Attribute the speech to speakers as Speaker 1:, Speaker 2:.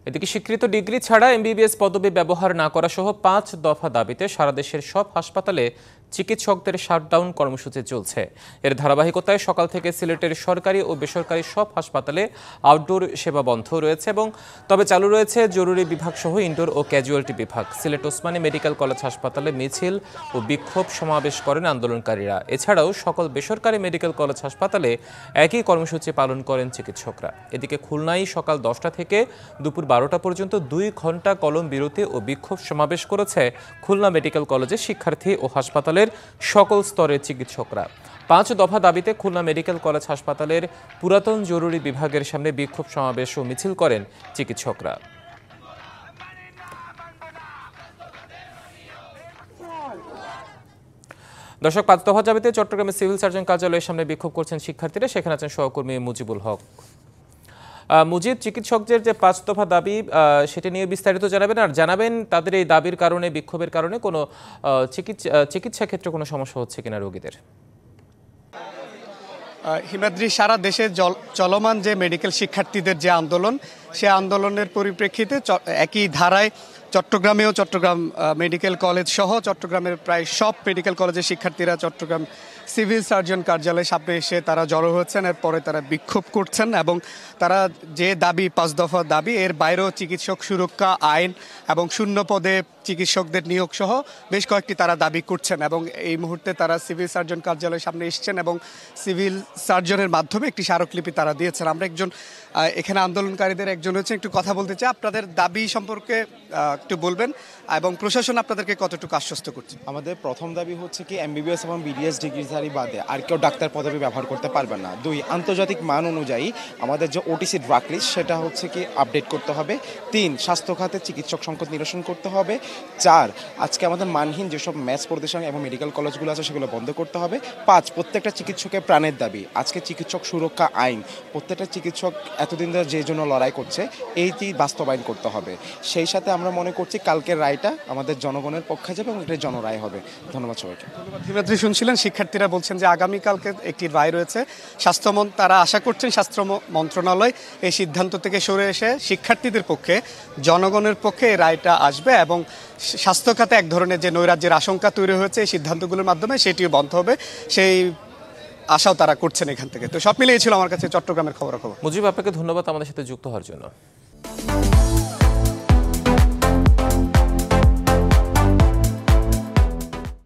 Speaker 1: এদিকে স্বীকৃত ডিগ্রি ছাড়া এমবিবিএস পদবি ব্যবহার না করা সহ 5 দফা দাবিতে সারা দেশের সব হাসপাতালে চিকিৎসকদের শাটডাউন কর্মসূচি চলছে। এর ধারাবাহিকতায় সকাল থেকে সিলেটের সরকারি ও বেসরকারি সব হাসপাতালে আউটডোর সেবা বন্ধ রয়েছে তবে চালু রয়েছে জরুরি বিভাগ সহ ইনডোর ও ক্যাজুয়ালিটি বিভাগ। সিলেট ওসমানী মেডিকেল কলেজ হাসপাতালে মিছিল ও বিক্ষোভ সমাবেশ করেন আন্দোলনকারীরা। এছাড়াও সকল বেসরকারি মেডিকেল কলেজ হাসপাতালে একই কর্মসূচি পালন করেন চিকিৎসকরা। এদিকে খুলনায় সকাল 10টা থেকে দুপুর 12টা পর্যন্ত 2 ঘণ্টা কলম বিরতি ও বিক্ষোভ সমাবেশ করেছে খুলনা মেডিকেল কলেজের শিক্ষার্থী ও হাসপাতালের সকল স্তরের চিকিৎসকরা। 5 দফা দাবিতে খুলনা মেডিকেল কলেজ হাসপাতালের পুরাতন জরুরি বিভাগের সামনে বিক্ষোভ সমাবেশ ও মিছিল করেন চিকিৎসকরা। দর্শক, 5 দফা দাবিতে চট্টগ্রামের সিভিল সার্জন কার্যালয়ের সামনে বিক্ষোভ করছেন শিক্ষার্থীরা। সেখানে আছেন সহকর্মী মুজিবুল হক। মুজিব, চিকিৎসকদের যে 5 দফা দাবি সেটা নিয়ে বিস্তারিত জানাবেন, আর জানাবেন তাদের এই দাবির কারণে, বিক্ষোভের কারণে কোনো চিকিৎসা ক্ষেত্রে কোনো সমস্যা হচ্ছে কিনা রোগীদের।
Speaker 2: হিমাদ্রি, সারা দেশে চলমান যে মেডিকেল শিক্ষার্থীদের যে আন্দোলন, সে আন্দোলনের পরিপ্রেক্ষিতে একই ধারায় চট্টগ্রাম মেডিকেল কলেজ সহ চট্টগ্রামের প্রায় সব মেডিকেল কলেজের শিক্ষার্থীরা চট্টগ্রাম সিভিল সার্জন কার্যালয়ের সামনে এসে তারা জড়ো হচ্ছেন। এরপরে তারা বিক্ষোভ করছেন এবং তারা যে দাবি 5 দফা দাবি, এর বাইরেও চিকিৎসক সুরক্ষা আইন এবং শূন্য পদে চিকিৎসকদের নিয়োগ সহ বেশ কয়েকটি তারা দাবি করছেন এবং এই মুহূর্তে তারা সিভিল সার্জন কার্যালয়ের সামনে এসেছেন এবং সিভিল সার্জনের মাধ্যমে একটি স্মারকলিপি তারা দিয়েছেন। আমরা এখানে আন্দোলনকারীদের একজন হচ্ছে, একটু কথা বলতে চাই। আপনাদের দাবি সম্পর্কে একটু বলবেন এবং প্রশাসন আপনাদেরকে কতটুকু আশ্বস্ত করছে?
Speaker 3: আমাদের প্রথম দাবি হচ্ছে কি এমবিবিএস এবং বিডিএস ডিগ্রিধারী বাদে আর কেউ ডাক্তার পদবি ব্যবহার করতে পারবে না। 2, আন্তর্জাতিক মান অনুযায়ী আমাদের যে ওটিসি ড্রাগ লিস্ট সেটা হচ্ছে কি আপডেট করতে হবে। 3, স্বাস্থ্য খাতে চিকিৎসক সংকট নিরসন করতে হবে। 4, আজকে আমাদের মানহীন যেসব ম্যাচ প্রতিষ্ঠান এবং মেডিকেল কলেজগুলো আছে সেগুলো বন্ধ করতে হবে। 5, প্রত্যেকটা চিকিৎসকের প্রাণের দাবি। আজকে চিকিৎসক সুরক্ষা আইন, প্রত্যেকটা চিকিৎসক এতদিন ধরে যে জন্য লড়াই করছে এইটি বাস্তবায়ন করতে হবে। সেই সাথে আমরা মনে করছি কালকের রায়টা আমাদের জনগণের পক্ষে যাবে এবং এটা জনরায় হবে। ধন্যবাদ সবাইকে।
Speaker 2: ধন্যবাদ। শুনছিলেন, শিক্ষার্থীরা বলছেন যে আগামীকালকে একটি রায় রয়েছে। তারা আশা করছেন স্বাস্থ্য মন্ত্রণালয় এই সিদ্ধান্ত থেকে সরে এসে শিক্ষার্থীদের পক্ষে, জনগণের পক্ষে এই রায়টা আসবে এবং স্বাস্থ্য খাতে এক ধরনের যে নৈরাজ্যের আশঙ্কা তৈরি হয়েছে এই সিদ্ধান্তগুলোর মাধ্যমে সেটিও বন্ধ হবে, সেই আশাও তারা করছেন এখান থেকে। তো সব মিলিয়ে ছিল আমার কাছে চট্টগ্রামের খবরাখবর।
Speaker 1: মুজিব, আপনাকে ধন্যবাদ আমাদের সাথে যুক্ত হওয়ার জন্য।